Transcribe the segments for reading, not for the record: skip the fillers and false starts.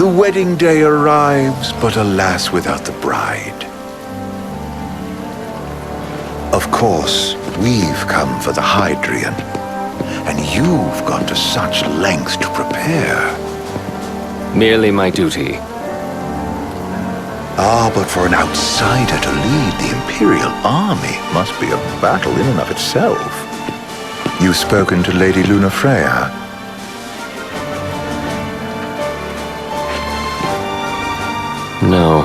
The wedding day arrives, but alas without the bride. Of course, we've come for the Hydrian, and you've gone to such lengths to prepare. Merely my duty. Ah, but for an outsider to lead the Imperial army must be a battle in and of itself. You've spoken to Lady Lunafreya? No.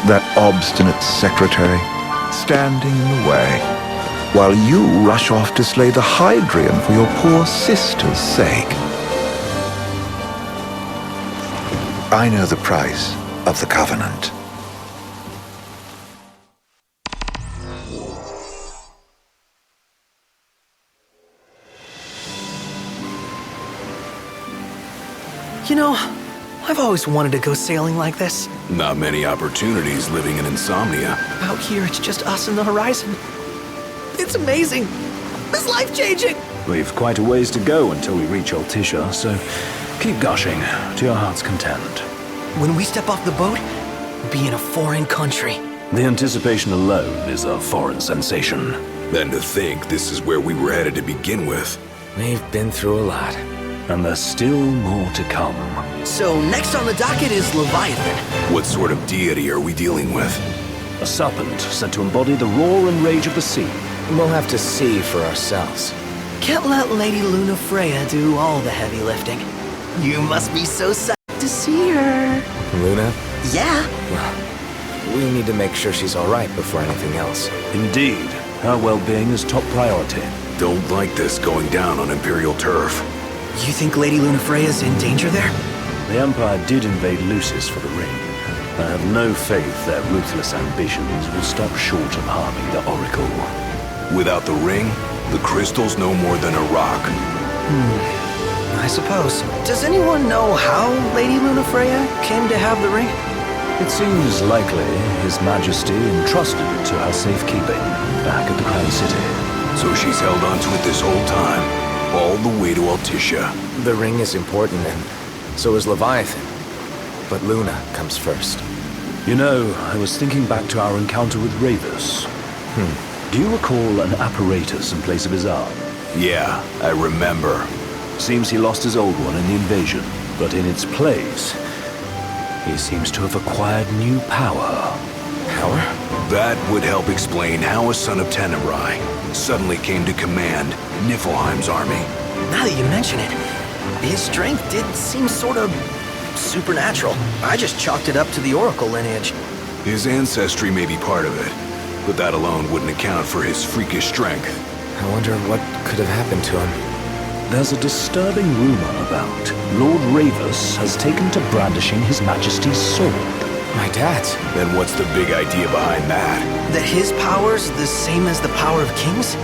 That obstinate secretary, standing in the way, while you rush off to slay the Hydrian for your poor sister's sake. I know the price of the Covenant. You know, I've always wanted to go sailing like this. Not many opportunities living in Insomnia. Out here, it's just us and the horizon. It's amazing. It's life-changing. We've quite a ways to go until we reach Altissia, so keep gushing to your heart's content. When we step off the boat, we'll be in a foreign country. The anticipation alone is a foreign sensation. Then to think this is where we were headed to begin with. We've been through a lot. And there's still more to come. So next on the docket is Leviathan. What sort of deity are we dealing with? A serpent said to embody the roar and rage of the sea. We'll have to see for ourselves. Can't let Lady Lunafreya do all the heavy lifting. You must be so psyched to see her. Luna? Yeah. Well, we need to make sure she's alright before anything else. Indeed. Her well-being is top priority. Don't like this going down on Imperial turf. You think Lady Lunafreya's in danger there? The Empire did invade Lucis for the ring. I have no faith their ruthless ambitions will stop short of harming the Oracle. Without the ring, the crystal's no more than a rock. I suppose. Does anyone know how Lady Lunafreya came to have the ring? It seems likely His Majesty entrusted it to her safekeeping back at the Crown City. So she's held on to it this whole time, all the way to Altissia. The ring is important, and so is Leviathan. But Luna comes first. You know, I was thinking back to our encounter with Ravus. Do you recall an apparatus in place of his arm? Yeah, I remember. Seems he lost his old one in the invasion, but in its place, he seems to have acquired new power. Power? That would help explain how a son of Tenebrae suddenly came to command Niflheim's army. Now that you mention it, his strength did seem sort of supernatural. I just chalked it up to the Oracle lineage. His ancestry may be part of it, but that alone wouldn't account for his freakish strength. I wonder what could have happened to him. There's a disturbing rumor about Lord Ravus has taken to brandishing His Majesty's sword. My dad's. Then what's the big idea behind that? That his power's the same as the power of kings?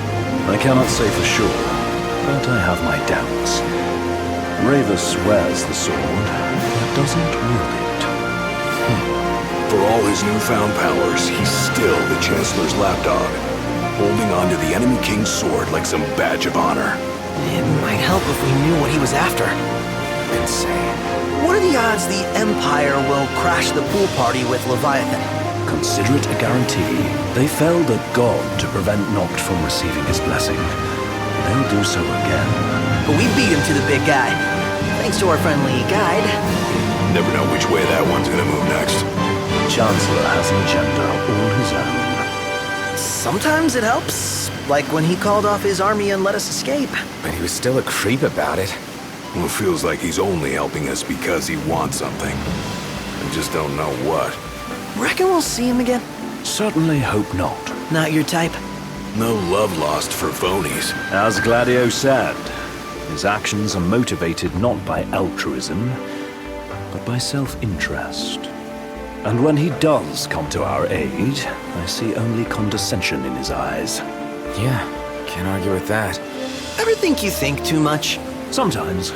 I cannot say for sure, but I have my doubts. Ravus wears the sword, but doesn't wield it. For all his newfound powers, he's still the Chancellor's lapdog, holding on to the enemy king's sword like some badge of honor. It might help if we knew what he was after. Insane. What are the odds the Empire will crash the pool party with Leviathan? Consider it a guarantee. They felled a god to prevent Noct from receiving his blessing. They'll do so again. But we beat him to the big guy. Thanks to our friendly guide. Never know which way that one's gonna move next. Chancellor has an agenda all his own. Sometimes it helps. Like when he called off his army and let us escape. But he was still a creep about it. Well, it feels like he's only helping us because he wants something. I just don't know what. Reckon we'll see him again? Certainly hope not. Not your type? No love lost for phonies. As Gladio said, his actions are motivated not by altruism, but by self-interest. And when he does come to our aid, I see only condescension in his eyes. Yeah, can't argue with that. Ever think you think too much? Sometimes,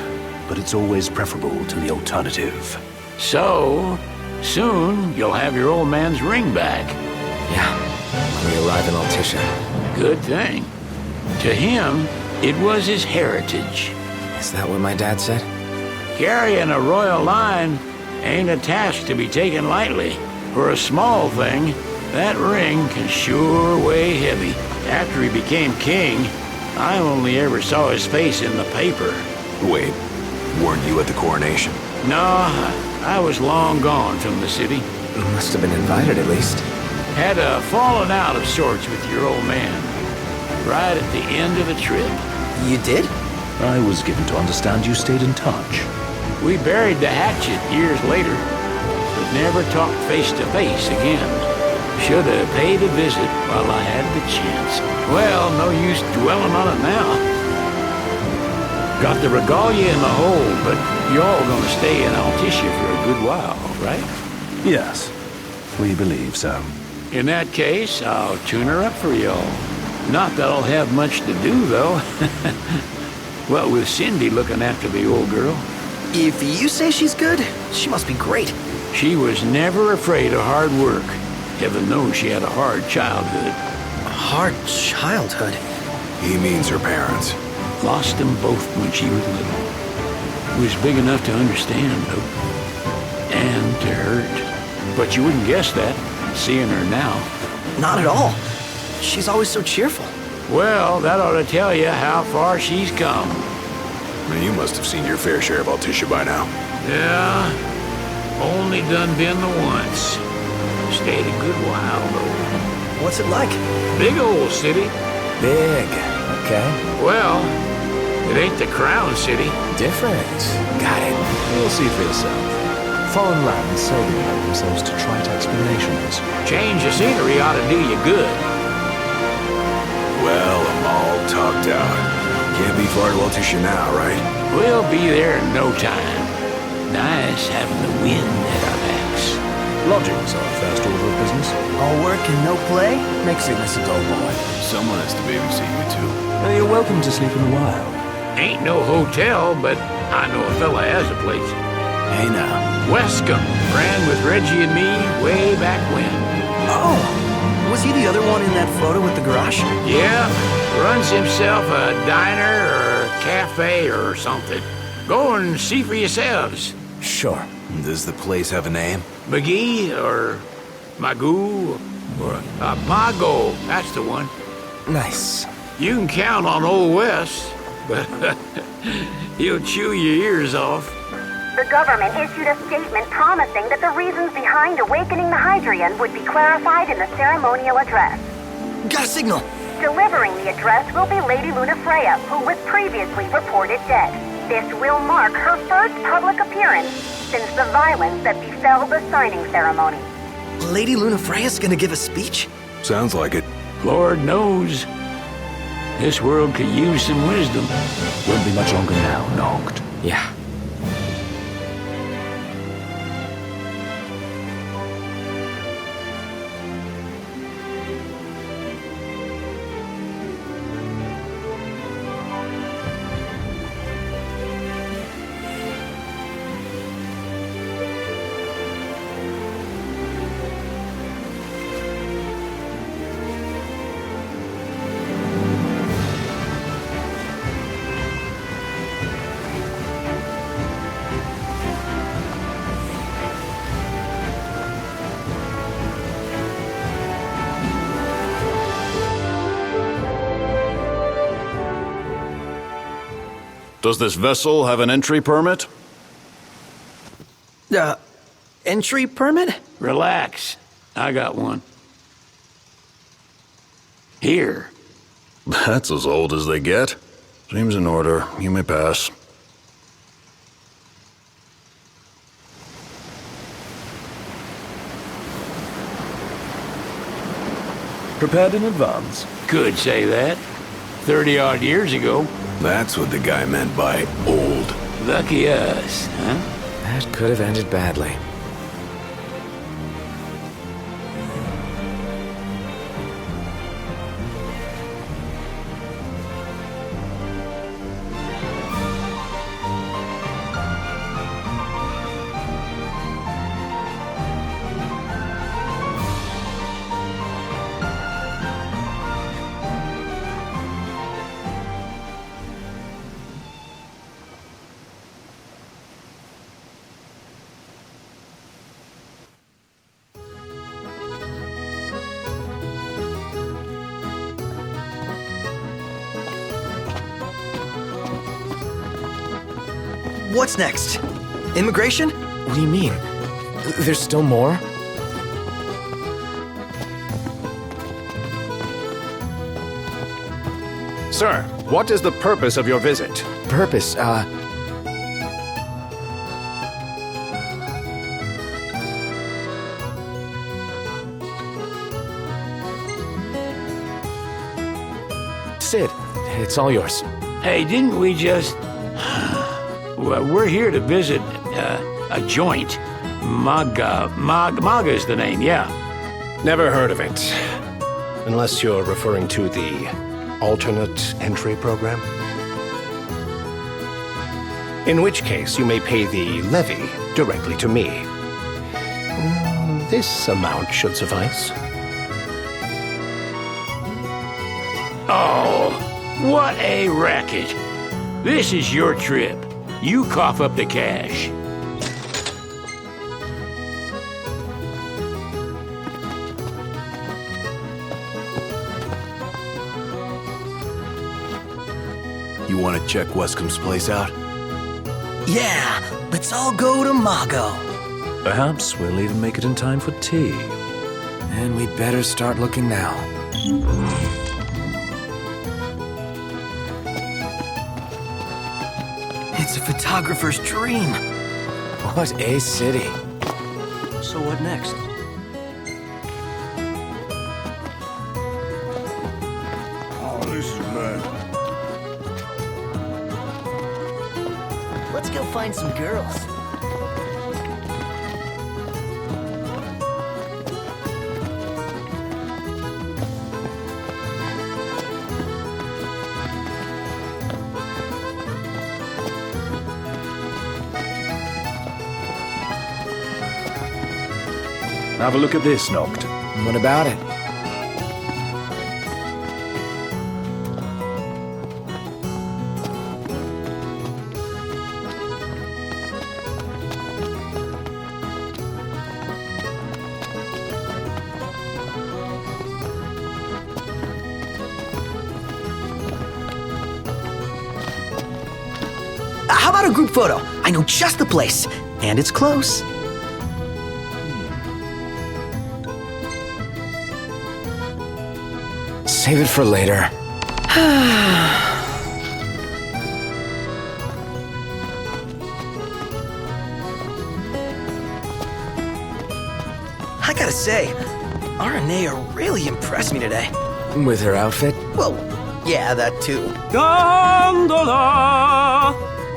but it's always preferable to the alternative. So, soon you'll have your old man's ring back. Yeah, when we arrive in Altissia. Good thing. To him, it was his heritage. Is that what my dad said? Carrying a royal line ain't a task to be taken lightly. For a small thing, that ring can sure weigh heavy. After he became king, I only ever saw his face in the paper. Wait, weren't you at the coronation? No, I was long gone from the city. Must have been invited at least. Had a falling out of sorts with your old man. Right at the end of the trip. You did? I was given to understand you stayed in touch. We buried the hatchet years later, but never talked face to face again. Should have paid a visit while I had the chance. Well, no use dwelling on it now. Got the regalia in the hold, but you're all gonna stay in Altissia for a good while, right? Yes, we believe so. In that case, I'll tune her up for y'all. Not that I'll have much to do, though. What with Cindy looking after the old girl. If you say she's good, she must be great. She was never afraid of hard work. Heaven knows she had a hard childhood. A hard childhood? He means her parents. Lost them both when she was little. Was big enough to understand, though. And to hurt. But you wouldn't guess that, seeing her now. Not at all. She's always so cheerful. Well, that ought to tell you how far she's come. And you must have seen your fair share of Altissia by now. Yeah, only done been the once. Stayed a good while, though. What's it like? Big old city. Big. Okay. Well, it ain't the crown city. Different. Got it. You'll see for yourself. Foreign lands seldom lend themselves to trite explanations. Change of scenery ought to do you good. Well, I'm all talked out. Can't be far to Altissia now, right? We'll be there in no time. Nice having the wind at our backs. Lodgings are first order of business. All work and no play makes you a dull boy. Someone has to babysit you, too. You're welcome to sleep in the wild. Ain't no hotel, but I know a fella has a place. Hey now. Wescombe ran with Reggie and me way back when. Oh! Was he the other one in that photo with the garage? Yeah, runs himself a diner or a cafe or something. Go and see for yourselves. Sure. Does the place have a name? McGee or Magoo or Mago, that's the one. Nice. You can count on Old West, but he'll chew your ears off. The government issued a statement promising that the reasons behind awakening the Hydrian would be clarified in the ceremonial address. Got a signal! Delivering the address will be Lady Lunafreya, who was previously reported dead. This will mark her first public appearance since the violence that befell the signing ceremony. Lady Lunafreya's gonna give a speech? Sounds like it. Lord knows. This world could use some wisdom. Won't be much longer now, Noct. Yeah. Does this vessel have an entry permit? Entry permit? Relax. I got one. Here. That's as old as they get. Seems in order. You may pass. Prepared in advance. Could say that. 30-odd years ago. That's what the guy meant by old. Lucky us, huh? That could have ended badly. What's next? Immigration? What do you mean? There's still more? Sir, what is the purpose of your visit? Purpose, Sid, it's all yours. Hey, didn't we just... Well, we're here to visit a joint. Maga's the name, yeah. Never heard of it. Unless you're referring to the alternate entry program. In which case, you may pay the levy directly to me. This amount should suffice. Oh, what a racket. This is your trip. You cough up the cash. You want to check Wescom's place out? Yeah, let's all go to Mago. Perhaps we'll even make it in time for tea. And we'd better start looking now. It's a photographer's dream. What a city. So what next? Oh, this is mad. Let's go find some girls. Have a look at this, Noct. What about it? How about a group photo? I know just the place. And it's close. Save it for later. I gotta say, Aranea really impressed me today. With her outfit? Well, yeah, that too. Gondola!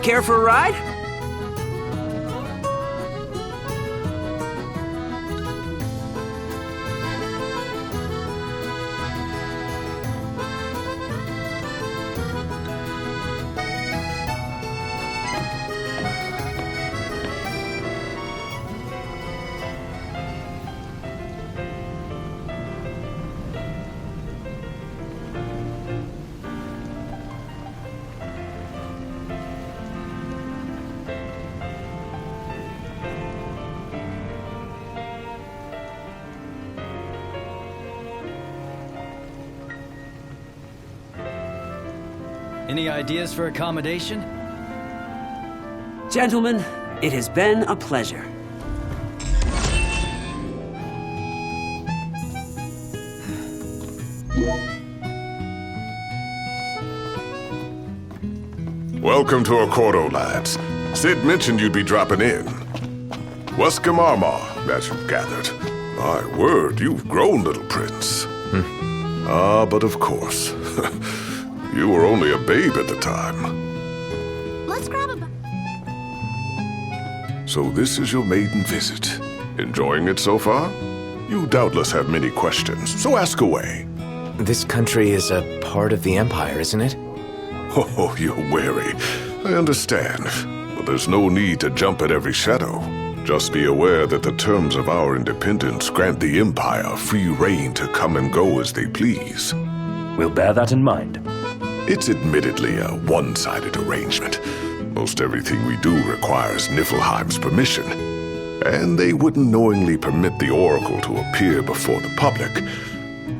Care for a ride? Any ideas for accommodation? Gentlemen, it has been a pleasure. Welcome to Accordo, lads. Sid mentioned you'd be dropping in. Wescom Armor, as you've gathered. My word, you've grown, little prince. Ah, but of course. You were only a babe at the time. Let's grab a... So this is your maiden visit. Enjoying it so far? You doubtless have many questions, so ask away. This country is a part of the Empire, isn't it? Oh, you're wary. I understand. But there's no need to jump at every shadow. Just be aware that the terms of our independence grant the Empire free reign to come and go as they please. We'll bear that in mind. It's admittedly a one-sided arrangement. Most everything we do requires Niflheim's permission. And they wouldn't knowingly permit the Oracle to appear before the public.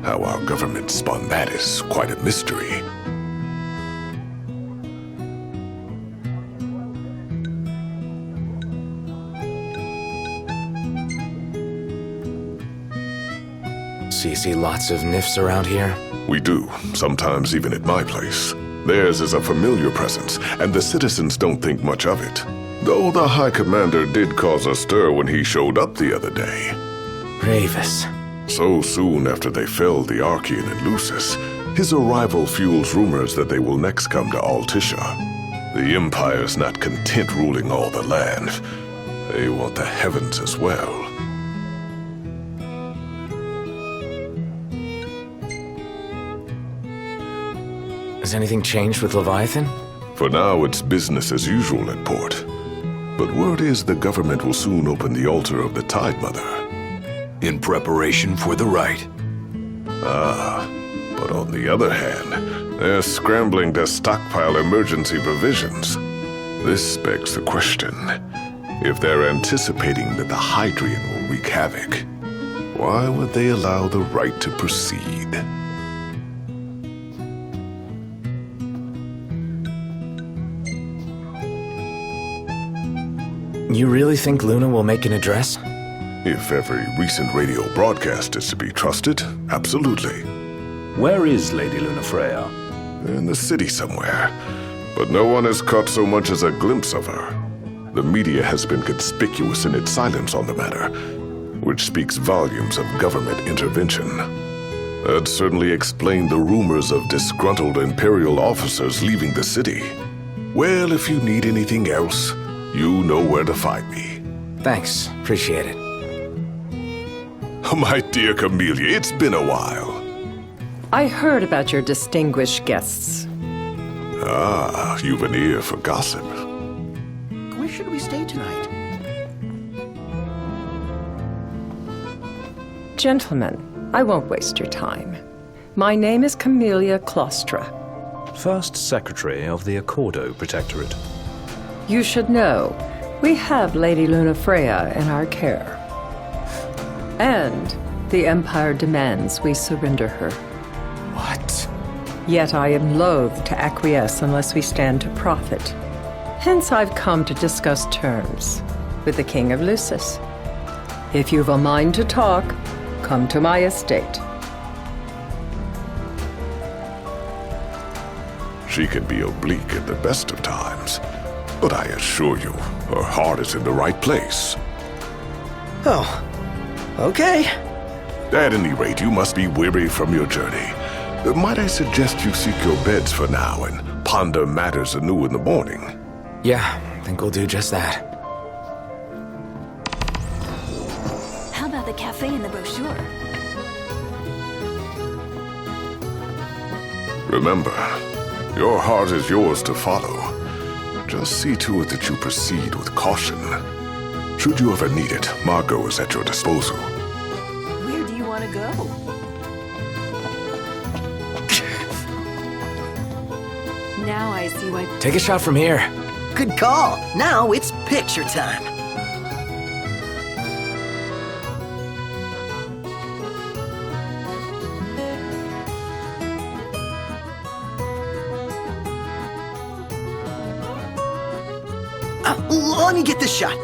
How our government spun that is quite a mystery. So you see lots of Nifs around here? We do, sometimes even at my place. Theirs is a familiar presence, and the citizens don't think much of it. Though the High Commander did cause a stir when he showed up the other day. Ravis. So soon after they felled the Archean and Lucis, his arrival fuels rumors that they will next come to Altissia. The Empire's not content ruling all the land. They want the heavens as well. Has anything changed with Leviathan? For now, it's business as usual at port. But word is the government will soon open the altar of the Tide Mother. In preparation for the rite. But on the other hand, they're scrambling to stockpile emergency provisions. This begs the question, if they're anticipating that the Hydrian will wreak havoc, why would they allow the rite to proceed? You really think Luna will make an address? If every recent radio broadcast is to be trusted, absolutely. Where is Lady Lunafreya? In the city somewhere. But no one has caught so much as a glimpse of her. The media has been conspicuous in its silence on the matter, which speaks volumes of government intervention. That certainly explained the rumors of disgruntled Imperial officers leaving the city. Well, if you need anything else, you know where to find me. Thanks. Appreciate it. My dear Camellia, it's been a while. I heard about your distinguished guests. Ah, you've an ear for gossip. Where should we stay tonight? Gentlemen, I won't waste your time. My name is Camellia Claustra. First Secretary of the Accordo Protectorate. You should know, we have Lady Lunafreya in our care. And the Empire demands we surrender her. What? Yet I am loath to acquiesce unless we stand to profit. Hence I've come to discuss terms with the King of Lucis. If you've a mind to talk, come to my estate. She can be oblique at the best of times, but I assure you, her heart is in the right place. Oh, okay. At any rate, you must be weary from your journey. Might I suggest you seek your beds for now and ponder matters anew in the morning? Yeah, I think we'll do just that. How about the cafe in the brochure? Remember, your heart is yours to follow. Just see to it that you proceed with caution. Should you ever need it, Margot is at your disposal. Where do you want to go? Now I see why... Take a shot from here. Good call. Now it's picture time. Let me get this shot.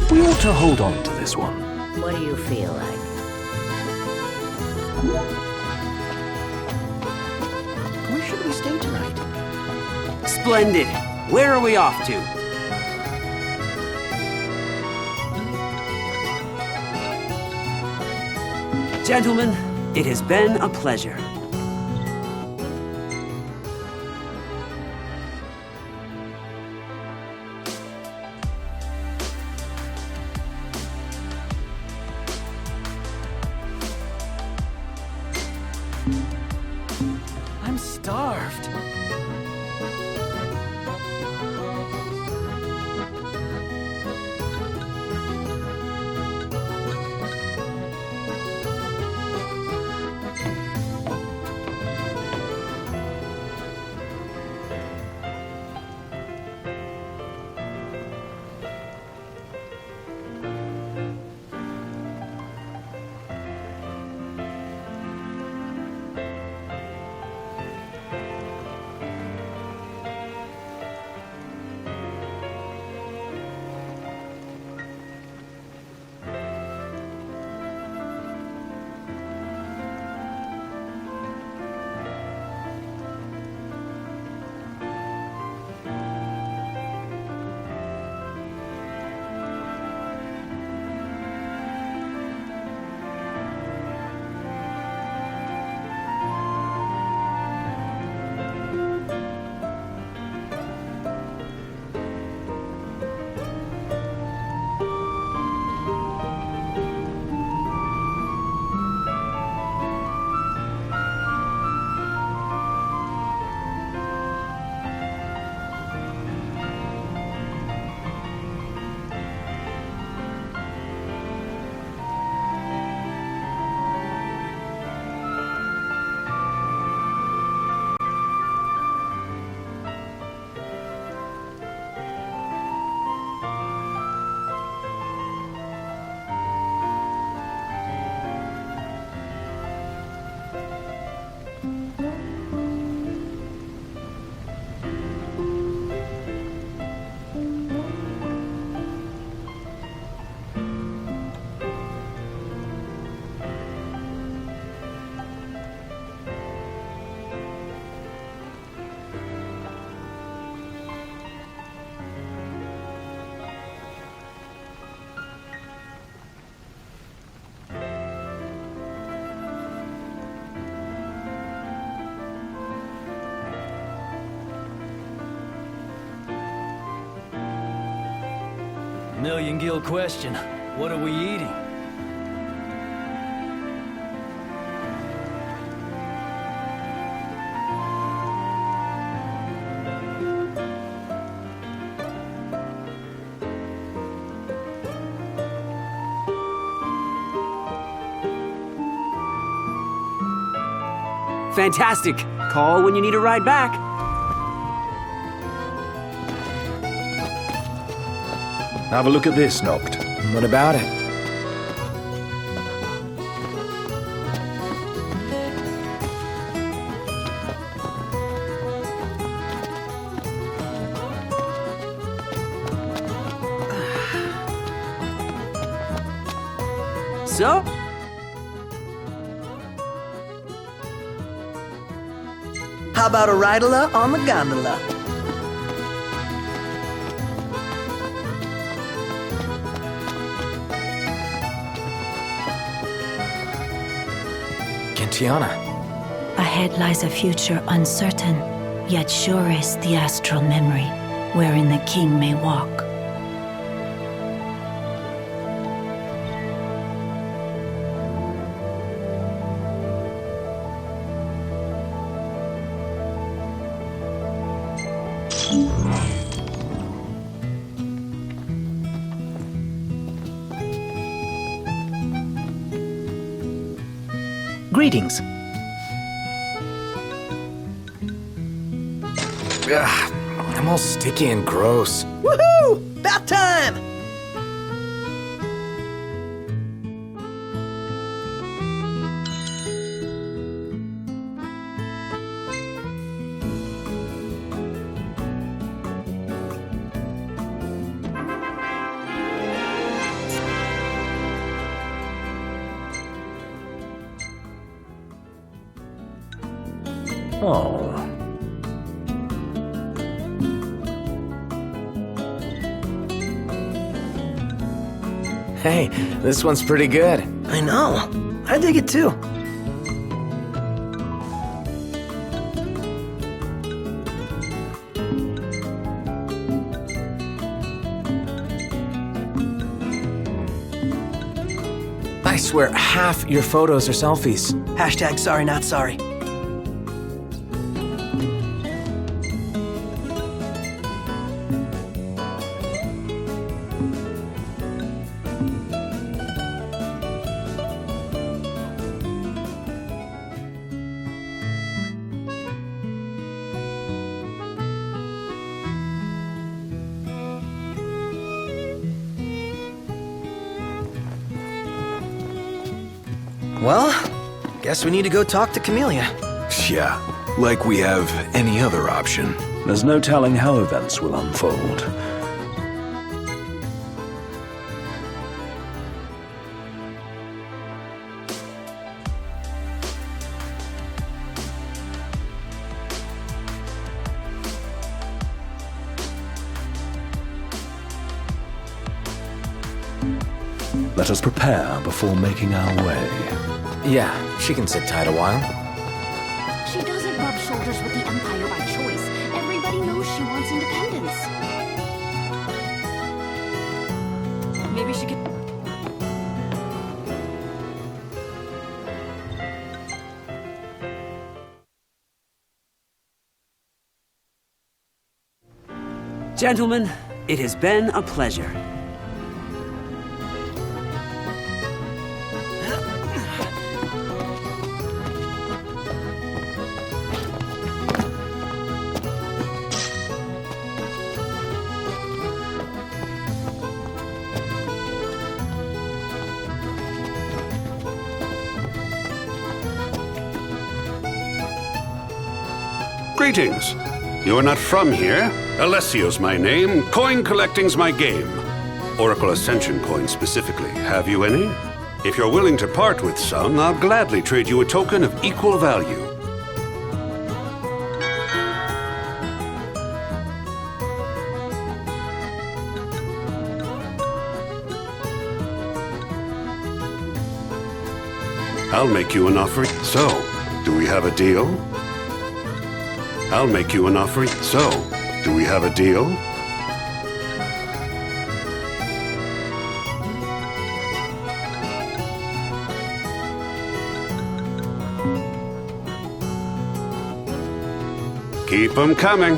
We ought to hold on to this one. What do you feel like? Where should we stay tonight? Splendid. Where are we off to? Gentlemen, it has been a pleasure. I'm starved. Million-gill question. What are we eating? Fantastic. Call when you need a ride back. Have a look at this, Noct. What about it? So? How about a ridola on the gondola? Tiana. Ahead lies a future uncertain, yet sure is the astral memory, wherein the king may walk. Greetings. Ugh, I'm all sticky and gross. Woohoo! About time! Oh. Hey, this one's pretty good. I know. I dig it too. I swear, half your photos are selfies. Hashtag sorry not sorry. Well, guess we need to go talk to Camellia. Yeah, like we have any other option. There's no telling how events will unfold. Let us prepare before making our way. Yeah, she can sit tight a while. She doesn't rub shoulders with the Empire by choice. Everybody knows she wants independence. Maybe she could... Gentlemen, it has been a pleasure. Greetings. You are not from here. Alessio's my name. Coin collecting's my game. Oracle Ascension coins specifically. Have you any? If you're willing to part with some, I'll gladly trade you a token of equal value. I'll make you an offer. So, do we have a deal? I'll make you an offer. So, do we have a deal? Keep them coming.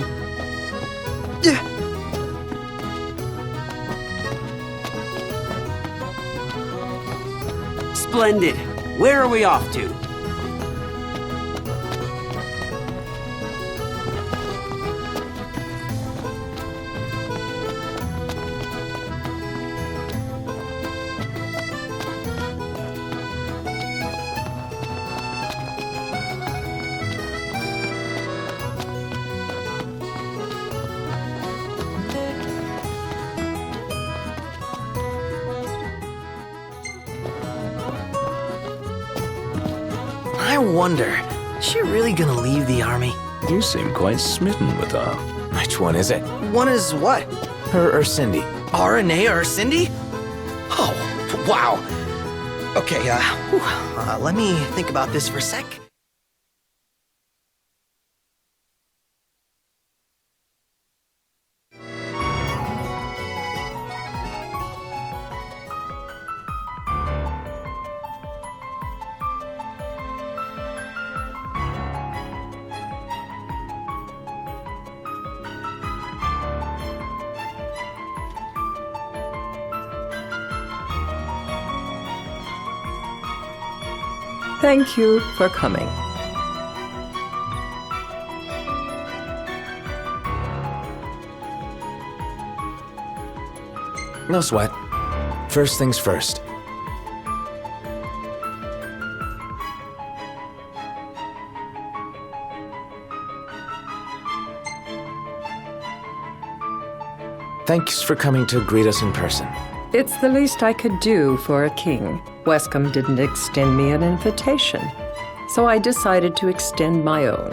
Splendid. Where are we off to? I wonder, is she really gonna leave the army? You seem quite smitten with her. Which one is it? One is what? Her or Cindy? RNA or Cindy? Oh, wow. Okay, let me think about this for a sec. Thank you for coming. No sweat. First things first. Thanks for coming to greet us in person. It's the least I could do for a king. Wescombe didn't extend me an invitation, so I decided to extend my own.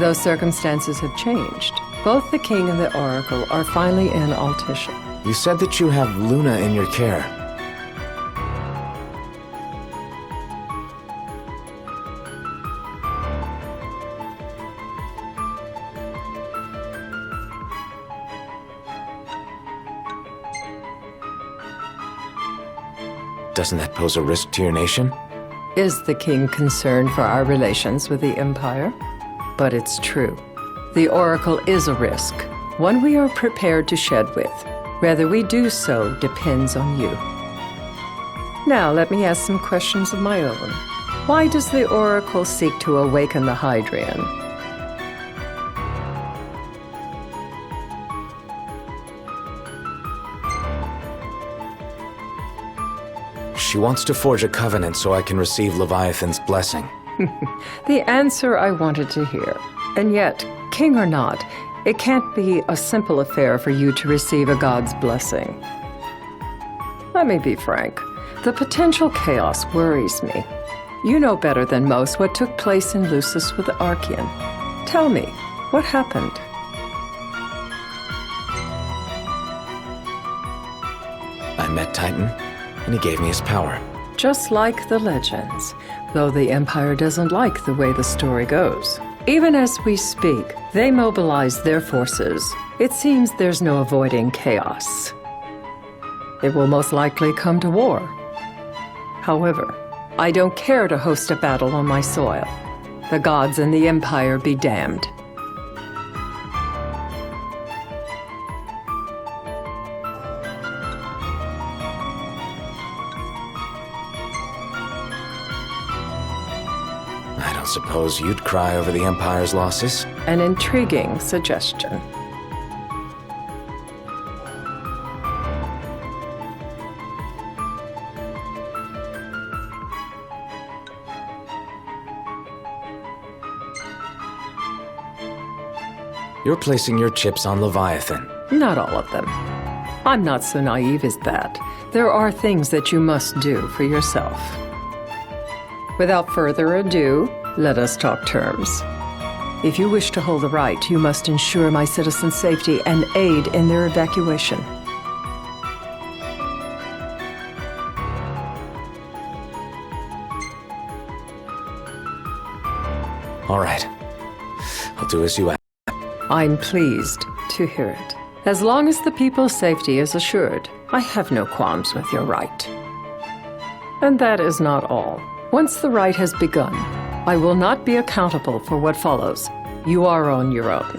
Though circumstances have changed, both the king and the oracle are finally in Altissia. You said that you have Luna in your care. Doesn't that pose a risk to your nation? Is the king concerned for our relations with the Empire? But it's true. The oracle is a risk, one we are prepared to shed with. Whether we do so depends on you. Now let me ask some questions of my own. Why does the oracle seek to awaken the Hydrian? She wants to forge a covenant so I can receive Leviathan's blessing. The answer I wanted to hear. And yet, king or not, it can't be a simple affair for you to receive a god's blessing. Let me be frank. The potential chaos worries me. You know better than most what took place in Lucis with the Archean. Tell me, what happened? I met Titan, and he gave me his power. Just like the legends, though the Empire doesn't like the way the story goes. Even as we speak, they mobilize their forces. It seems there's no avoiding chaos. It will most likely come to war. However, I don't care to host a battle on my soil. The gods and the Empire be damned. I don't suppose you'd cry over the Empire's losses? An intriguing suggestion. You're placing your chips on Leviathan. Not all of them. I'm not so naive as that. There are things that you must do for yourself. Without further ado, let us talk terms. If you wish to hold the right, you must ensure my citizens' safety and aid in their evacuation. All right. I'll do as you ask. I'm pleased to hear it. As long as the people's safety is assured, I have no qualms with your right. And that is not all. Once the rite has begun, I will not be accountable for what follows. You are on your own.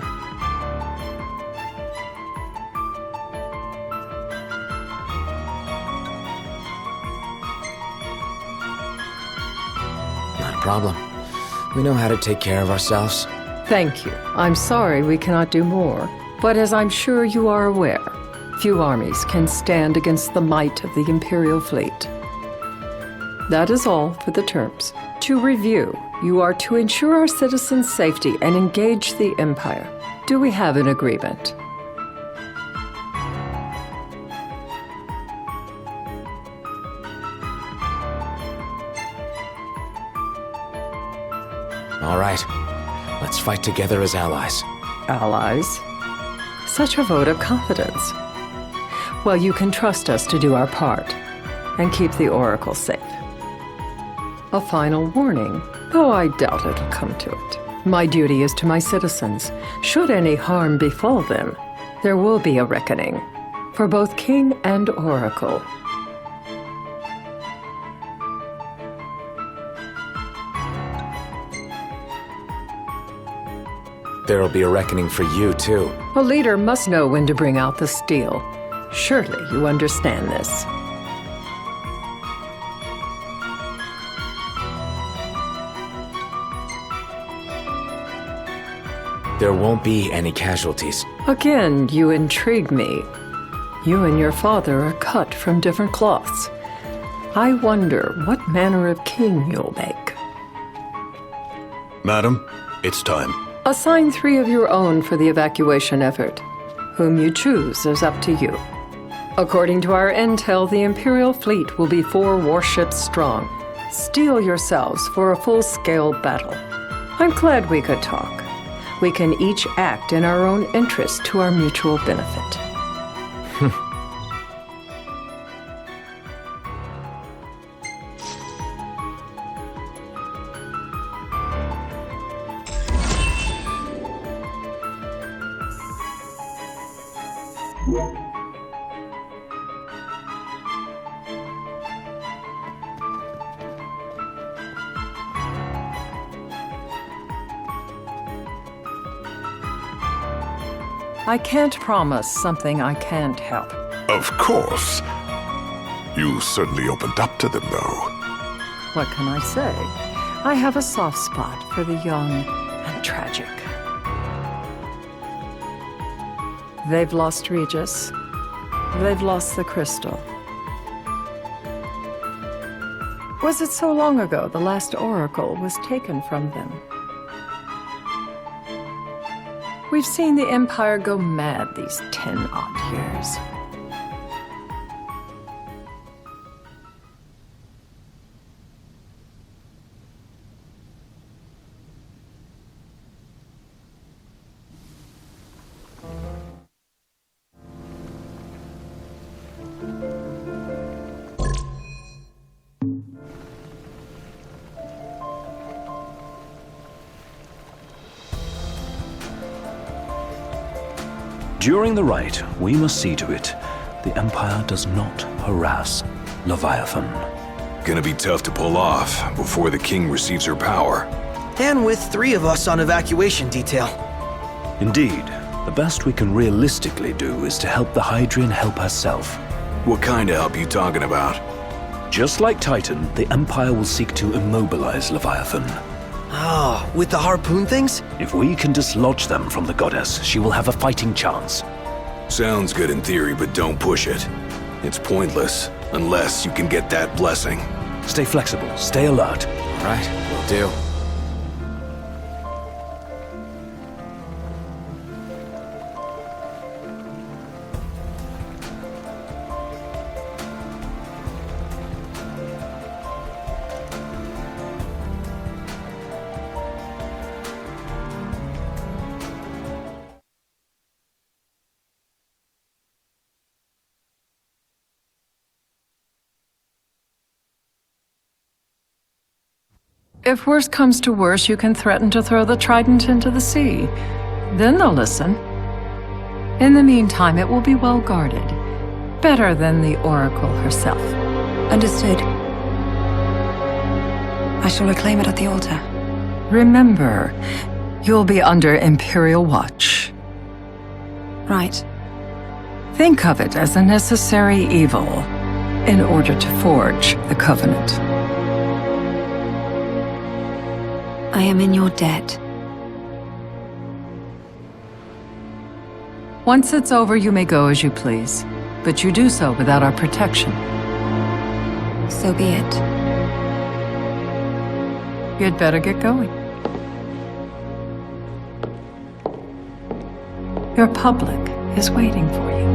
Not a problem. We know how to take care of ourselves. Thank you. I'm sorry we cannot do more, but as I'm sure you are aware, few armies can stand against the might of the Imperial fleet. That is all for the terms. To review, you are to ensure our citizens' safety and engage the Empire. Do we have an agreement? All right. Let's fight together as allies. Allies? Such a vote of confidence. Well, you can trust us to do our part and keep the Oracle safe. A final warning, though I doubt it'll come to it. My duty is to my citizens. Should any harm befall them, there will be a reckoning for both King and Oracle. There'll be a reckoning for you, too. A leader must know when to bring out the steel. Surely you understand this. There won't be any casualties. Again, you intrigue me. You and your father are cut from different cloths. I wonder what manner of king you'll make. Madam, it's time. Assign 3 of your own for the evacuation effort. Whom you choose is up to you. According to our intel, the Imperial fleet will be 4 warships strong. Steel yourselves for a full-scale battle. I'm glad we could talk. We can each act in our own interest to our mutual benefit. I can't promise something I can't help. Of course. You certainly opened up to them, though. What can I say? I have a soft spot for the young and tragic. They've lost Regis. They've lost the crystal. Was it so long ago the last oracle was taken from them? We've seen the Empire go mad these 10-odd years. During the rite, we must see to it the Empire does not harass Leviathan. Gonna be tough to pull off before the king receives her power. And with 3 of us on evacuation detail. Indeed, the best we can realistically do is to help the Hydrian help herself. What kind of help you talking about? Just like Titan, the Empire will seek to immobilize Leviathan. Ah, with the harpoon things? If we can dislodge them from the goddess, she will have a fighting chance. Sounds good in theory, but don't push it. It's pointless, unless you can get that blessing. Stay flexible, stay alert. All right, will do. If worse comes to worse, you can threaten to throw the trident into the sea. Then they'll listen. In the meantime, it will be well guarded. Better than the Oracle herself. Understood. I shall reclaim it at the altar. Remember, You'll be under Imperial watch. Right. Think of it as a necessary evil in order to forge the Covenant. I am in your debt. Once it's over, you may go as you please, but you do so without our protection. So be it. You'd better get going. Your public is waiting for you.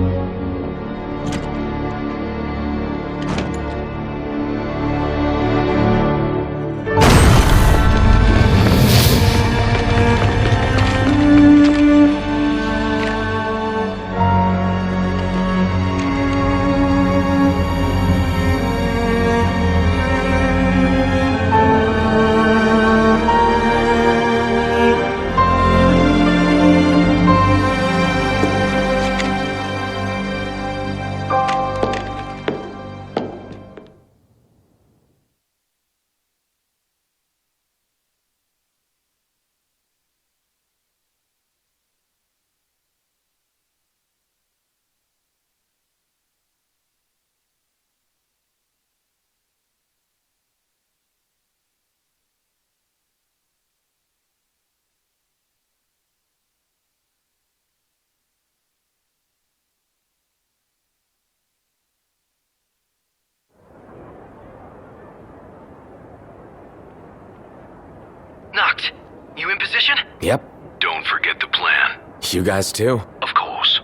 Noct, you in position? Yep. Don't forget the plan. You guys too? Of course.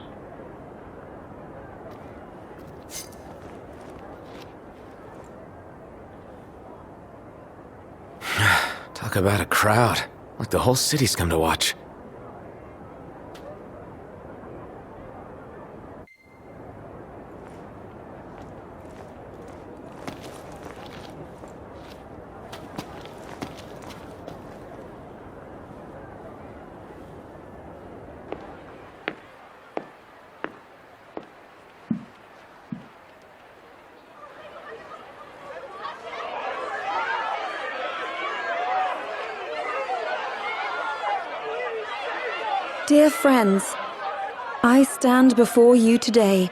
Talk about a crowd. Like the whole city's come to watch. Dear friends, I stand before you today.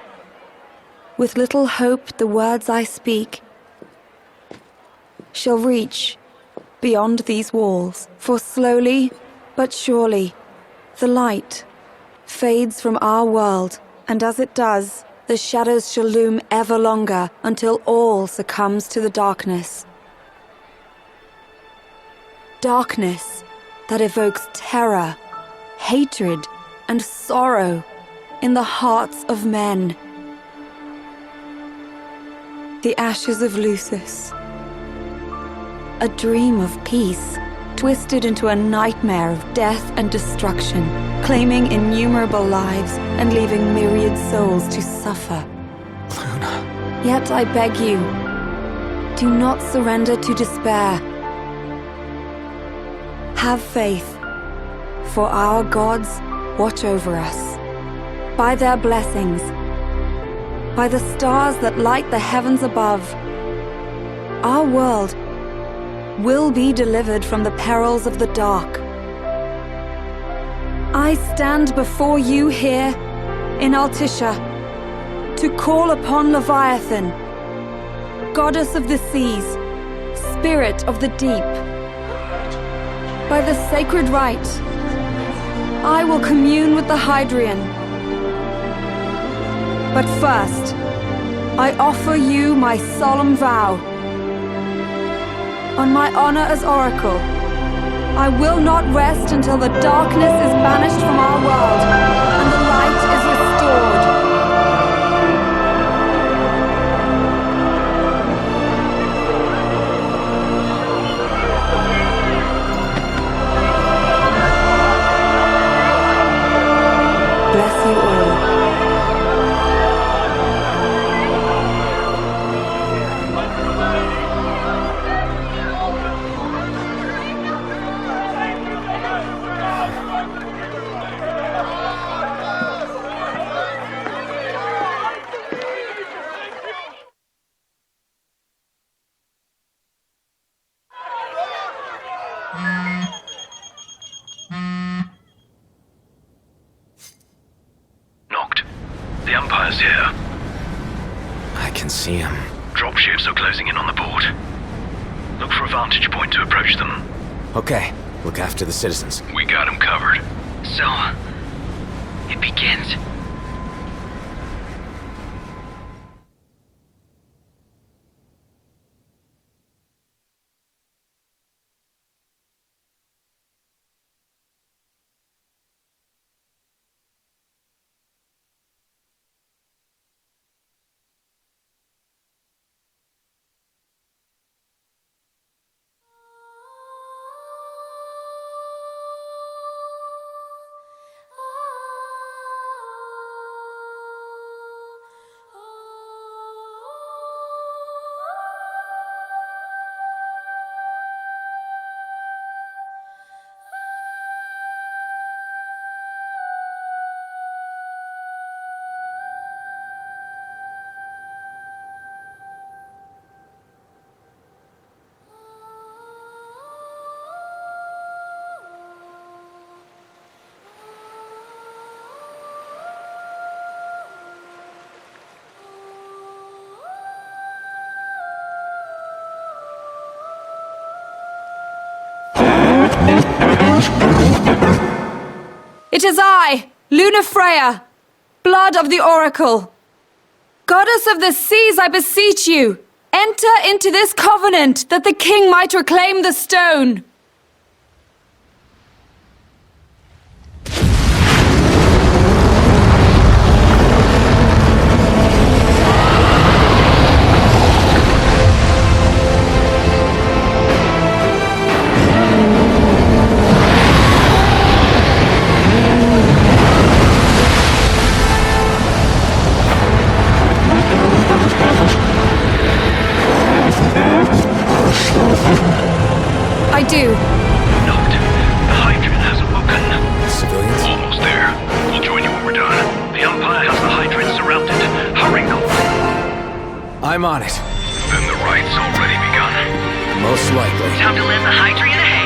With little hope the words I speak shall reach beyond these walls. For slowly but surely the light fades from our world, and as it does, the shadows shall loom ever longer until all succumbs to the darkness. Darkness that evokes terror, hatred, and sorrow in the hearts of men. The ashes of Lucis. A dream of peace, twisted into a nightmare of death and destruction, claiming innumerable lives and leaving myriad souls to suffer. Luna. Yet I beg you, do not surrender to despair. Have faith. For our gods watch over us. By their blessings, by the stars that light the heavens above, our world will be delivered from the perils of the dark. I stand before you here in Altissia to call upon Leviathan, goddess of the seas, spirit of the deep. By the sacred rite, I will commune with the Hydrian. But first, I offer you my solemn vow. On my honor as Oracle, I will not rest until the darkness is banished from our world and the light is restored. Bless you all. see him. Dropships are closing in on the board. Look for a vantage point to approach them. Okay, look after the citizens. We got them covered. So, it begins. It is I, Lunafreya, blood of the Oracle. Goddess of the seas, I beseech you, enter into this covenant that the king might reclaim the stone. I do. Note, the Hydran has awoken. Civilians? Almost there. We'll join you when we're done. The Empire has the Hydran surrounded. Hurry, Note. I'm on it. Then the right's already begun. Most likely. Time to lend the Hydrian a hand.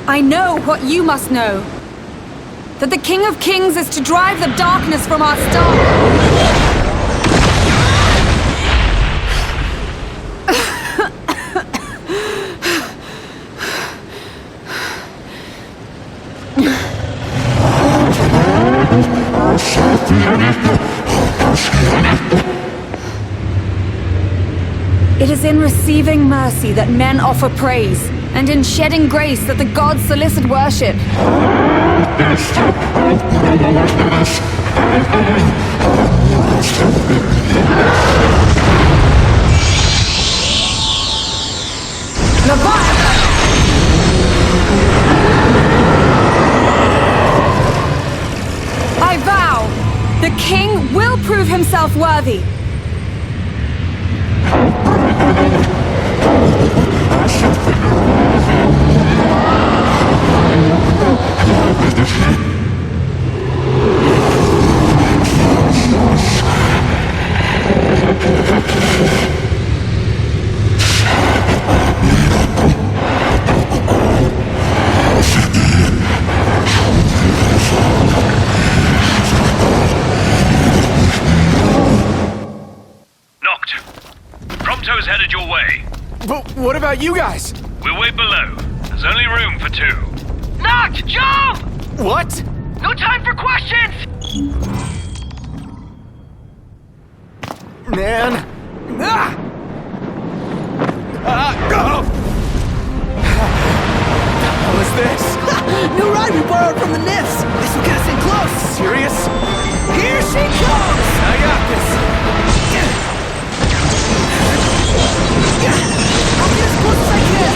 I know what you must know. That the King of Kings is to drive the darkness from our star. It is in receiving mercy that men offer praise, and in shedding grace that the gods solicit worship. I vow, the king will prove himself worthy. Prompto's headed your way. But what about you guys? We'll wait below. There's only room for 2. Noct, jump! What? No time for questions! Man. Go! What was this? New ride we borrowed from the Nifs. This will get us in close. Serious? Here she comes! I got this. I'll get as close as I can.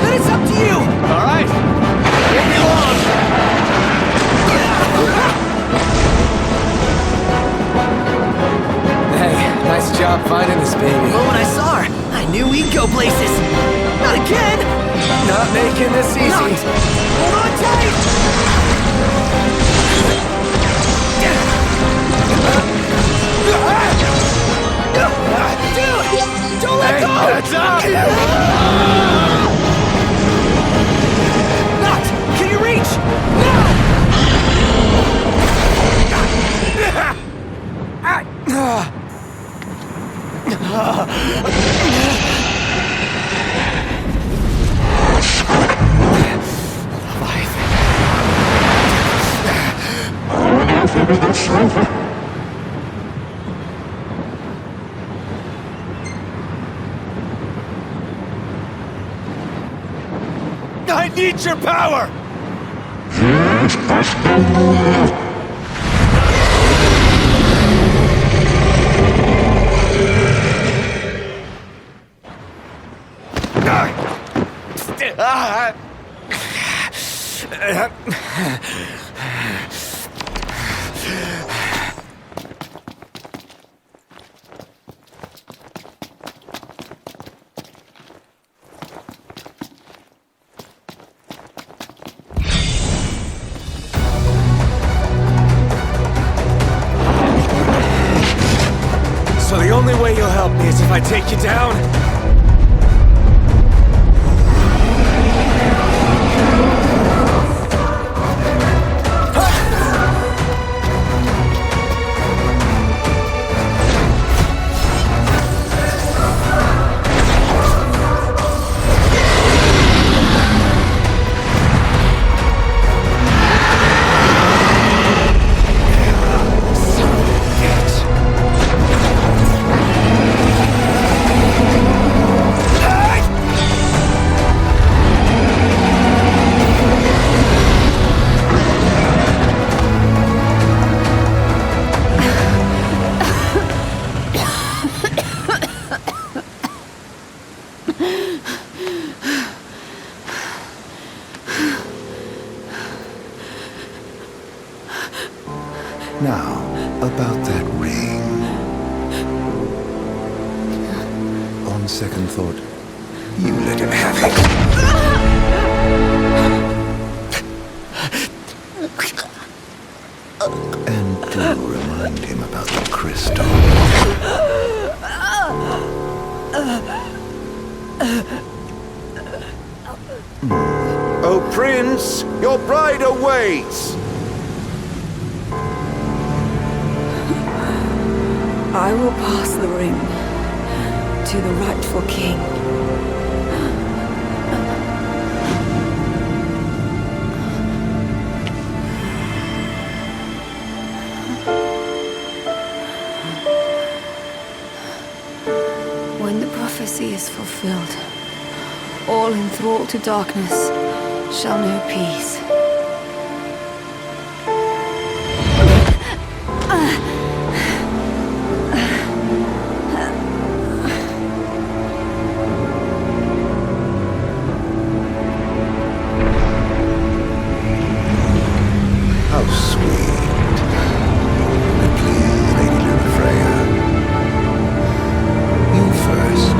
Then it's up to you. All right. Won't be long. Hey, nice job finding this baby. Well, when I saw her, I knew we'd go places. Not again! Not making this easy. Noct! Hold on tight! Dude! Don't let go! That's up! Noct! Can you reach? Now! I need your power! So the only way you'll help me is if I take you down? Now, about that ring. On second thought, you let him have it. And do remind him about the crystal. Oh, Prince, your bride awaits! I will pass the ring to the rightful king. When the prophecy is fulfilled, all enthralled to darkness shall know peace. How sweet. But please, Lady Lunafreya. You first.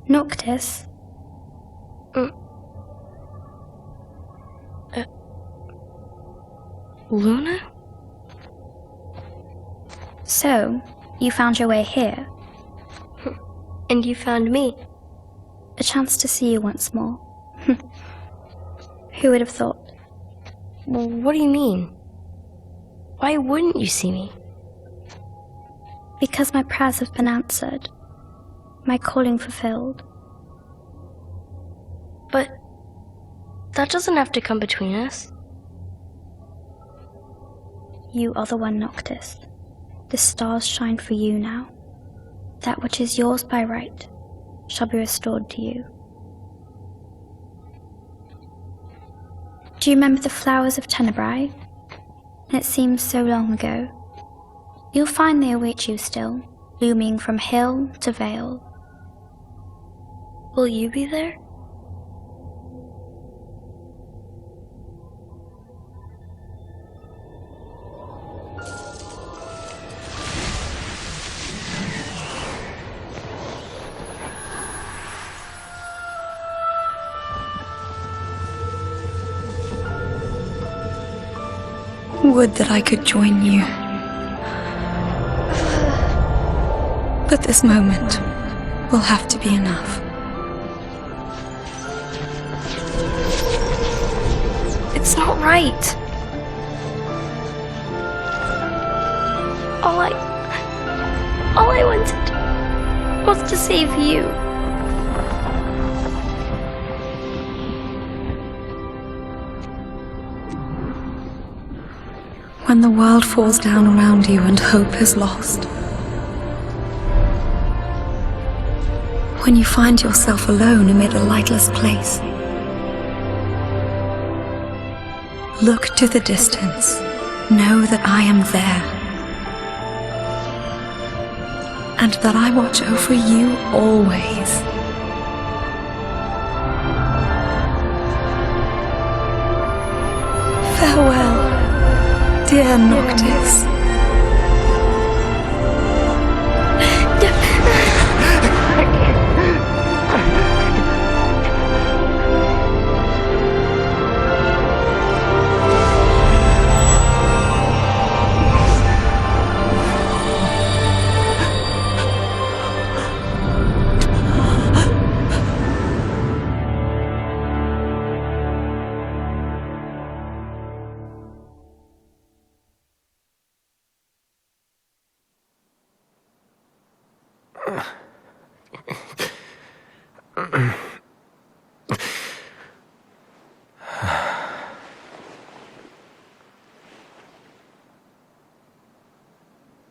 Noctis? Luna? So, you found your way here. And you found me. A chance to see you once more. Who would have thought? Well, what do you mean? Why wouldn't you see me? Because my prayers have been answered. My calling fulfilled. But that doesn't have to come between us. You are the one, Noctis. The stars shine for you now. That which is yours by right shall be restored to you. Do you remember the flowers of Tenebrae? It seems so long ago. You'll find they await you still, looming from hill to vale. Will you be there? Would that I could join you. But this moment will have to be enough. It's not right. All I wanted was to save you. When the world falls down around you and hope is lost. When you find yourself alone amid a lightless place. Look to the distance. Know that I am there. And that I watch over you always. Farewell. Dear Noctis.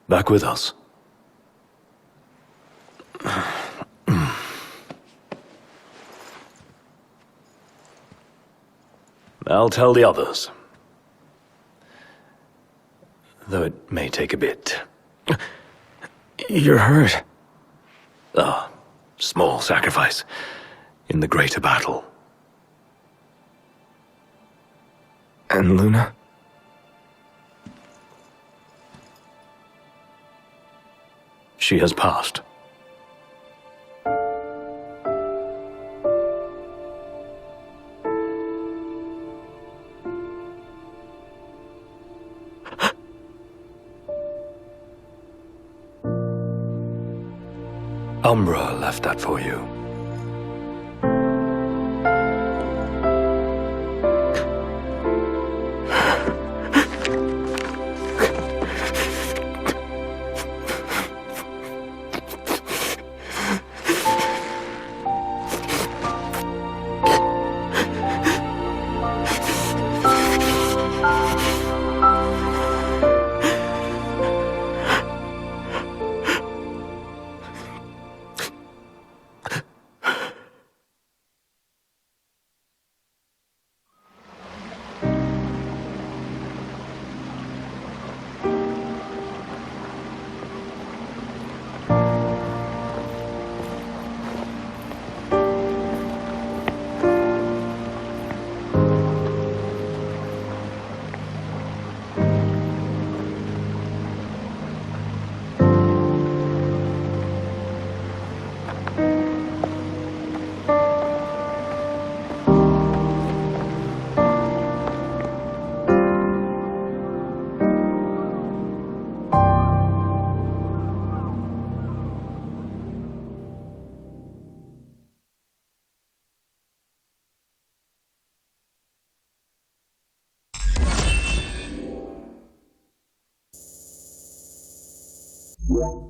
Back with us. I'll tell the others. Though it may take a bit. You're hurt. A small sacrifice in the greater battle. And Luna? She has passed. Umbra left that for you. You